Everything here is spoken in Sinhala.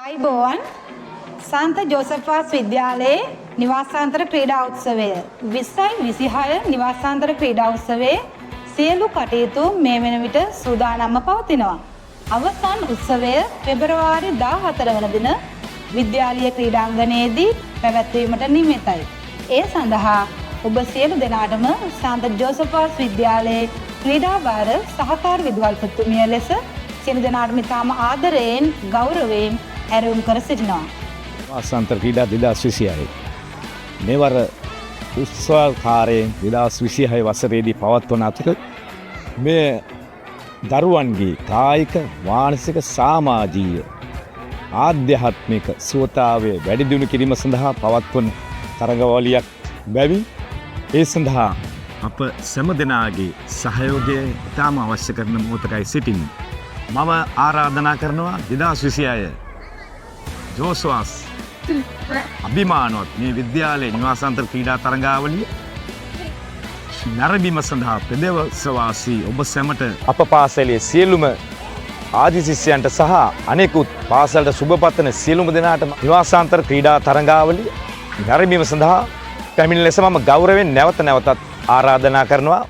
අයිබෝවන් සන්ත ජෝසෆ්ස් විද්‍යාලයේ නිවාසාන්තර ක්‍රීඩා උත්සවය 2026 නිවාසාන්තර ක්‍රීඩා උත්සවයේ සියලු කටයුතු මේ වන විට සූදානම්ව පවතිනවා. අවසන් උත්සවය පෙබරවාරි 14 වන දින විද්‍යාලීය ක්‍රීඩාංගණයේදී පැවැත්වීමට නියමිතයි. ඒ සඳහා ඔබ සියලු දෙනාටම සන්ත ජෝසෆ්ස් විද්‍යාලයේ ක්‍රීඩා භාර සහකාර විදුහල්පතිතුමිය ලෙස සියලු දෙනාටම ඉතාම ආදරයෙන් ගෞරවයෙන් ඇරයුම් කර සිටිනවා. නිවාසාන්තර ක්‍රීඩා 2026 මෙවර උත්සවකාරයෙන් 2026 වසරේදී පවත්වන අතර මේ දරුවන්ගේ කායික මානසික සමාජීය ආධ්‍යාත්මික සුවතාවය වැඩි දියුණු කිරීම සඳහා පවත්වන තරඟාවලියක් බැවින් ඒ සඳහා අප සෑම දෙනාගේ සහයෝගය ඉතාම අවශ්‍ය කරන මොහොතකයි සිටින්නේ. මම ආරාධනා කරනවා 2026 ජෝස්වාස් අභිමානවත් මේ විද්‍යාලයේ නිවාසාන්තර ක්‍රීඩා තරඟාවලිය නැරඹීම සඳහා පෙදවසවාසී ඔබ සැමට අප පාසලේ සියලුම ආදි ශිෂ්‍යයන්ට සහ අනෙකුත් පාසලට සුබපතන සියලුම දෙනාටම නිවාසාන්තර ක්‍රීඩා තරඟාවලිය නැරඹීම සඳහා පැමිණ ලෙස මම ගෞරවයෙන් නැවත නැවතත් ආරාධනා කරනවා.